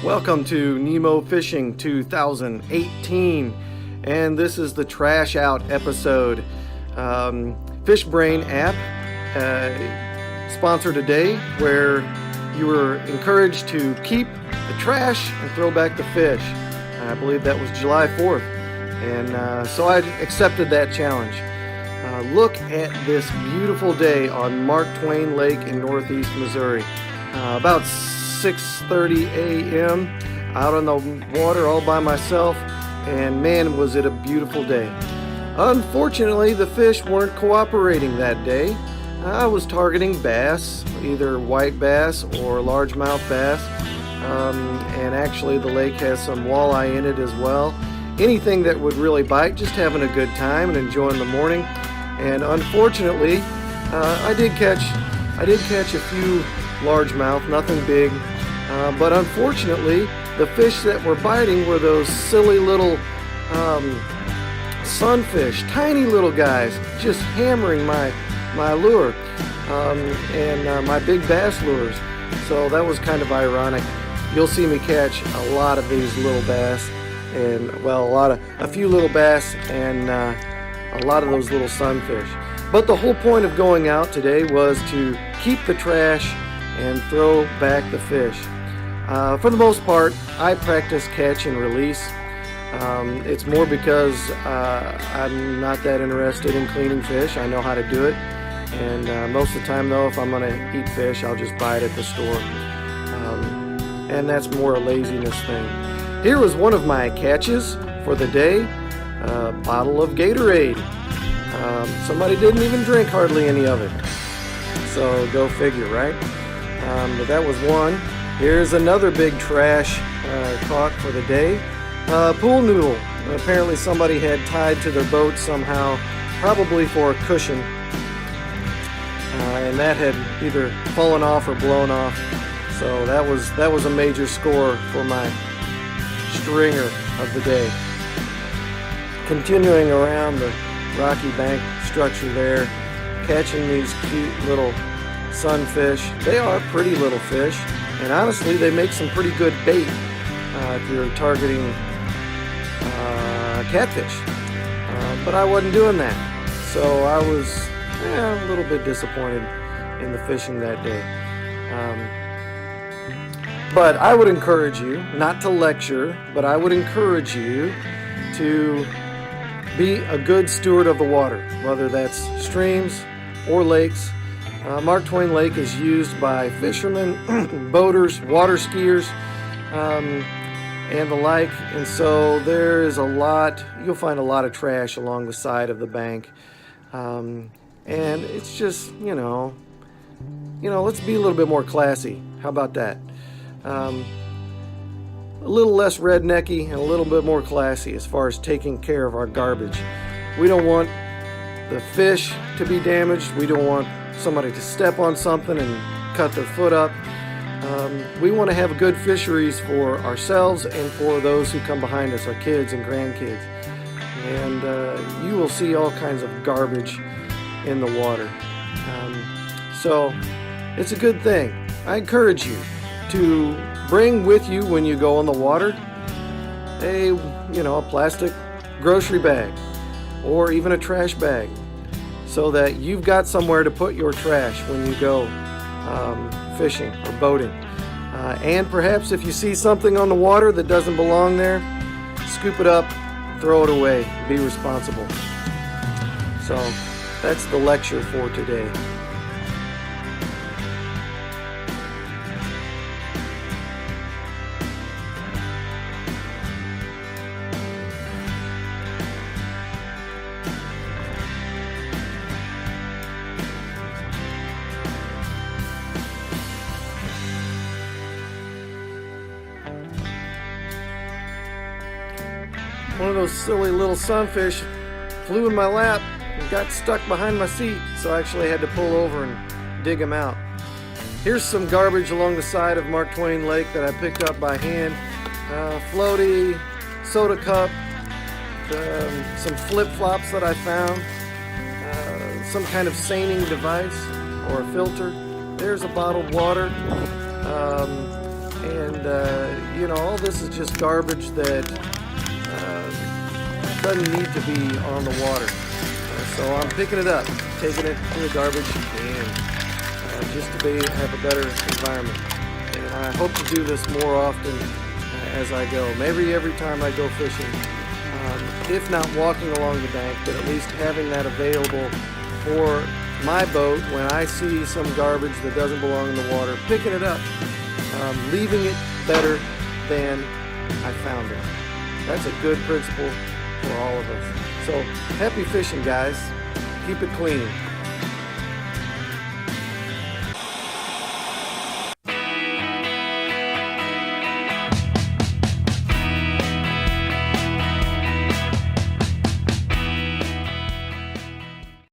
Welcome to NEMO Fishing 2018, and this is the Trash Out episode. Fishbrain app sponsored a day where you were encouraged to keep the trash and throw back the fish. I believe that was July 4th, and so I accepted that challenge. Look at this beautiful day on Mark Twain Lake in northeast Missouri. About 6:30 a.m. out on the water all by myself, and man, was it a beautiful day. Unfortunately, the fish weren't cooperating that day. I was targeting bass, either white bass or largemouth bass, and actually the lake has some walleye in it as well. Anything that would really bite, just having a good time and enjoying the morning. And unfortunately, I did catch a few largemouth, nothing big, but unfortunately the fish that were biting were those silly little sunfish, tiny little guys, just hammering my lure and my big bass lures. So that was kind of ironic. You'll see me catch a lot of these little bass, and well, a few little bass and a lot of those little sunfish. But the whole point of going out today was to keep the trash and throw back the fish. For the most part, I practice catch and release. It's more because I'm not that interested in cleaning fish. I know how to do it. And most of the time, though, if I'm going to eat fish, I'll just buy it at the store. And that's more a laziness thing. Here was one of my catches for the day, a bottle of Gatorade. Somebody didn't even drink hardly any of it. So go figure, right? But that was one. Here's another big trash caught for the day. Pool noodle. Apparently somebody had tied to their boat somehow, probably for a cushion. And that had either fallen off or blown off. So that was a major score for my stringer of the day. Continuing around the rocky bank structure there, catching these cute little sunfish. They are pretty little fish, and honestly they make some pretty good bait if you're targeting catfish, but I wasn't doing that, so I was a little bit disappointed in the fishing that day. But I would encourage you, not to lecture, but I would encourage you to be a good steward of the water, whether that's streams or lakes. Mark Twain Lake is used by fishermen, boaters, water skiers, and the like, and so there is you'll find a lot of trash along the side of the bank, and it's just, let's be a little bit more classy. How about that? A little less rednecky and a little bit more classy as far as taking care of our garbage. We don't want the fish to be damaged. We don't want somebody to step on something and cut their foot up. We want to have good fisheries for ourselves and for those who come behind us, our kids and grandkids. And you will see all kinds of garbage in the water. So it's a good thing. I encourage you to bring with you when you go on the water a plastic grocery bag or even a trash bag, so that you've got somewhere to put your trash when you go fishing or boating. And perhaps if you see something on the water that doesn't belong there, scoop it up, throw it away, be responsible. So that's the lecture for today. One of those silly little sunfish flew in my lap and got stuck behind my seat, so I actually had to pull over and dig him out. Here's some garbage along the side of Mark Twain Lake that I picked up by hand. Floaty, soda cup, some flip-flops that I found, some kind of seining device or a filter. There's a bottled water, and you know, all this is just garbage that doesn't need to be on the water. So I'm picking it up, taking it to the garbage can, just to have a better environment. And I hope to do this more often as I go. Maybe every time I go fishing, if not walking along the bank, but at least having that available for my boat when I see some garbage that doesn't belong in the water, picking it up, leaving it better than I found it. That's a good principle for all of us. So happy fishing, guys. Keep it clean.